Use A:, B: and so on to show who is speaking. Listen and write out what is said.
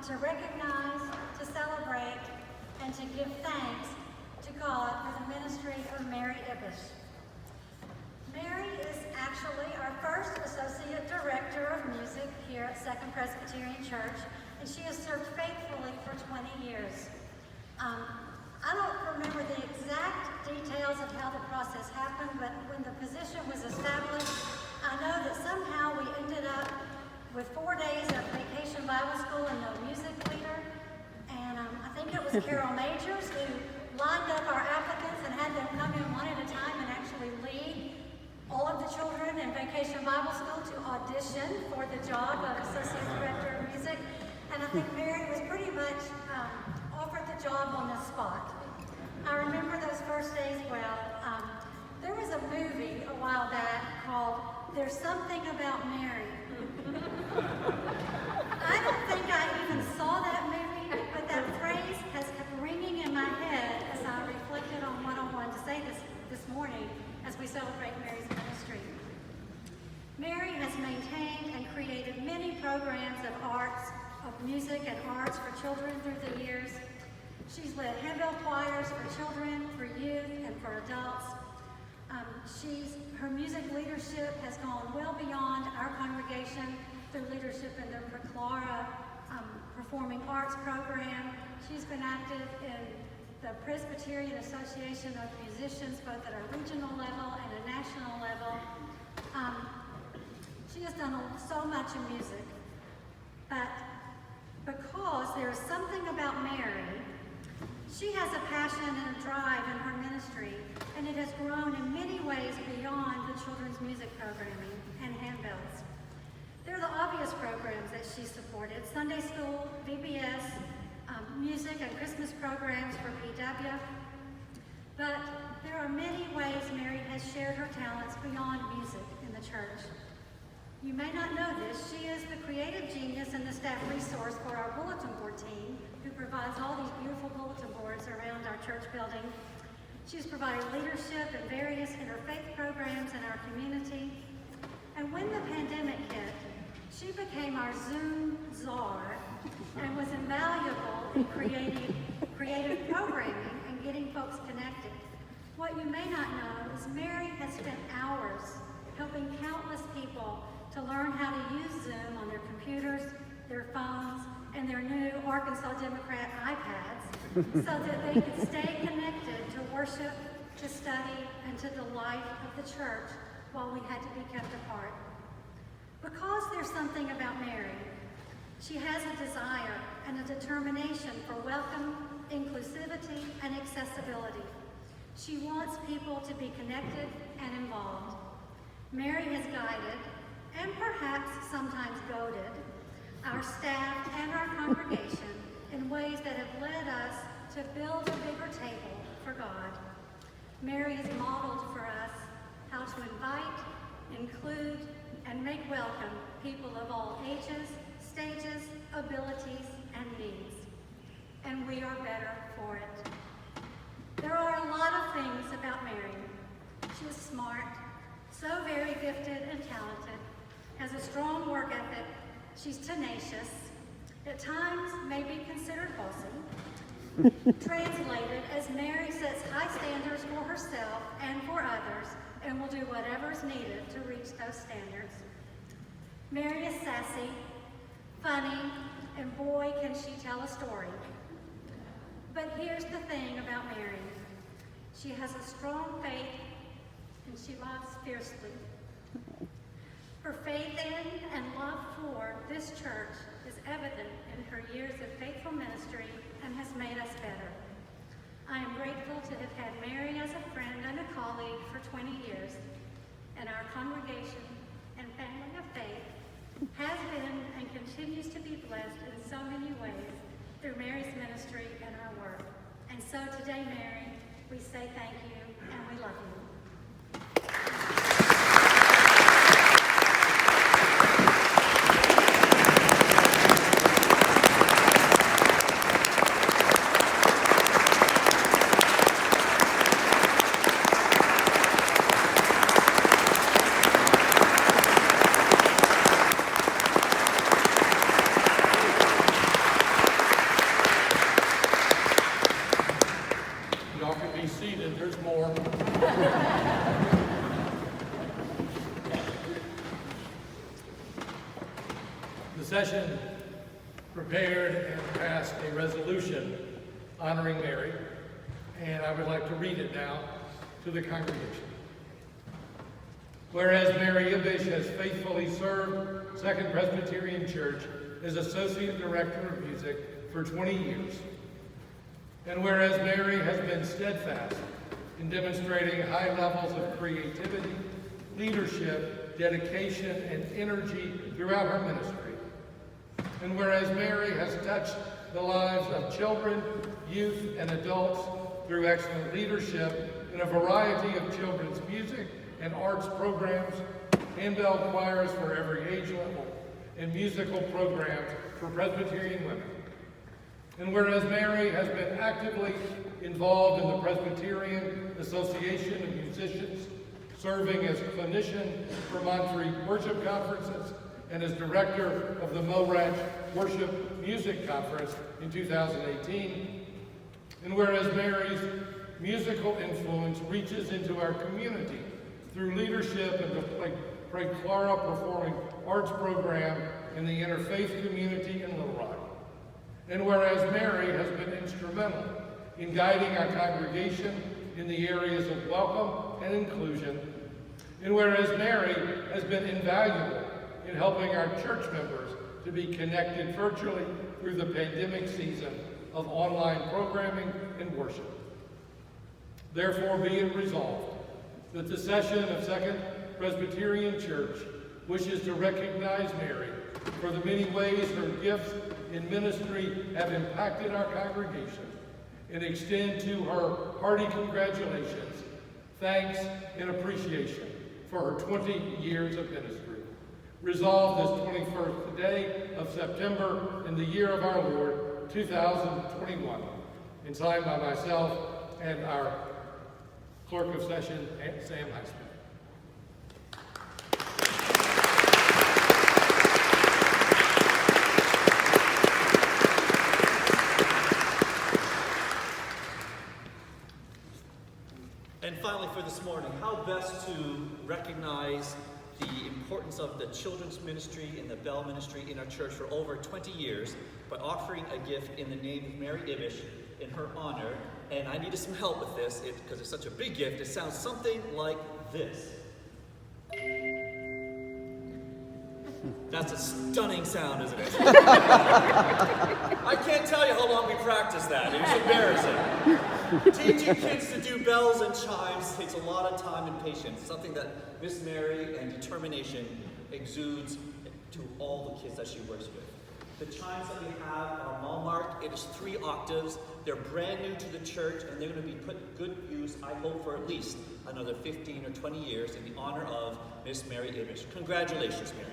A: to recognize, to celebrate, and to give thanks to God for the ministry of Mary Ibis. Mary is actually our first Associate Director of Music here at Second Presbyterian Church, and she has served faithfully for 20 years. I don't remember the exact details of how the process happened, but when the position was established, I know that somehow we ended up with 4 days of vacation Bible school and no music leader. And I think it was Carol Majors who lined up our applicants and had them come in one at a time and actually lead all of the children in vacation Bible school to audition for the job of Associate Director of Music. And I think Mary was pretty much offered the job on the spot. I remember those first days well. There was a movie a while back called There's Something About Mary. I don't think I even saw that movie, but that phrase has kept ringing in my head as I reflected on what I wanted to say this morning as we celebrate Mary's ministry. Mary has maintained and created many programs of arts, of music and arts for children through the years. She's led handbell choirs for children, for youth, and for adults. Her music leadership has gone well beyond our congregation through leadership in the Preclara Performing Arts program. She's been active in the Presbyterian Association of Musicians, both at a regional level and a national level. She has done so much in music, but because there is something about Mary, she has a passion and a drive in her ministry, and it has grown in many ways beyond the children's music programming and handbells. There are the obvious programs that she supported: Sunday school, VBS, music and Christmas programs for PW. But there are many ways Mary has shared her talents beyond music in the church. You may not know this, she is the creative genius and the staff resource for our bulletin board team, who provides all these beautiful bulletin boards around our church building. She's provided leadership in various interfaith programs in our community. And when the pandemic hit, she became our Zoom czar and was invaluable in creating creative programming and getting folks connected. What you may not know is Mary has spent hours helping countless people to learn how to use Zoom on their computers, their phones, and their new Arkansas Democrat iPads so that they could stay connected to worship, to study, and to the life of the church while we had to be kept apart. Because there's something about Mary, she has a desire and a determination for welcome, inclusivity, and accessibility. She wants people to be connected and involved. Mary has guided, and perhaps sometimes goaded, our staff and our congregation in ways that have led us to build a bigger table for God. Mary has modeled for us how to invite, include, and make welcome people of all ages, stages, abilities, and needs. And we are better for it. There are a lot of things about Mary. She is smart, so very gifted and talented, has a strong work ethic. She's tenacious, at times may be considered bossy. Translated as Mary sets high standards for herself and for others and will do whatever is needed to reach those standards. Mary is sassy, funny, and boy can she tell a story. But here's the thing about Mary. She has a strong faith and she loves fiercely. Her faith in and love for this church is evident in her years of faithful ministry and has made us better. I am grateful to have had Mary as a friend and a colleague for 20 years, and our congregation and family of faith has been and continues to be blessed in so many ways through Mary's ministry and our work. And so today, Mary, we say thank you and we love you.
B: session prepared and passed a resolution honoring Mary, and I would like to read it now to the congregation. Whereas Mary Ibis has faithfully served Second Presbyterian Church as Associate Director of Music for 20 years, and whereas Mary has been steadfast in demonstrating high levels of creativity, leadership, dedication, and energy throughout her ministry, and whereas Mary has touched the lives of children, youth, and adults through excellent leadership in a variety of children's music and arts programs, handbell choirs for every age level, and musical programs for Presbyterian women. And whereas Mary has been actively involved in the Presbyterian Association of Musicians, serving as clinician for Monterey Worship Conferences, and as director of the Mo-Ranch Worship Music Conference in 2018. And whereas Mary's musical influence reaches into our community through leadership in the Pray Clara Performing Arts Program in the Interfaith community in Little Rock. And whereas Mary has been instrumental in guiding our congregation in the areas of welcome and inclusion, and whereas Mary has been invaluable in helping our church members to be connected virtually through the pandemic season of online programming and worship. Therefore, be it resolved that the session of Second Presbyterian Church wishes to recognize Mary for the many ways her gifts in ministry have impacted our congregation and extend to her hearty congratulations, thanks, and appreciation for her 20 years of ministry. Resolved this 21st day of September in the year of our Lord, 2021, and signed by myself and our Clerk of Session, Sam Highsmith.
C: And finally for this morning, how best to recognize the importance of the children's ministry and the bell ministry in our church for over 20 years by offering a gift in the name of Mary Ibis in her honor. And I needed some help with this because it's such a big gift. It sounds something like this. That's a stunning sound, isn't it? I can't tell you how long we practiced that. It was embarrassing. Teaching kids to do bells and chimes takes a lot of time and patience, something that Miss Mary and determination exudes to all the kids that she works with. The chimes that we have are Malmarked. It is 3 octaves. They're brand new to the church, and they're going to be put to good use, I hope, for at least another 15 or 20 years in the honor of Miss Mary Ibis. Congratulations, Mary.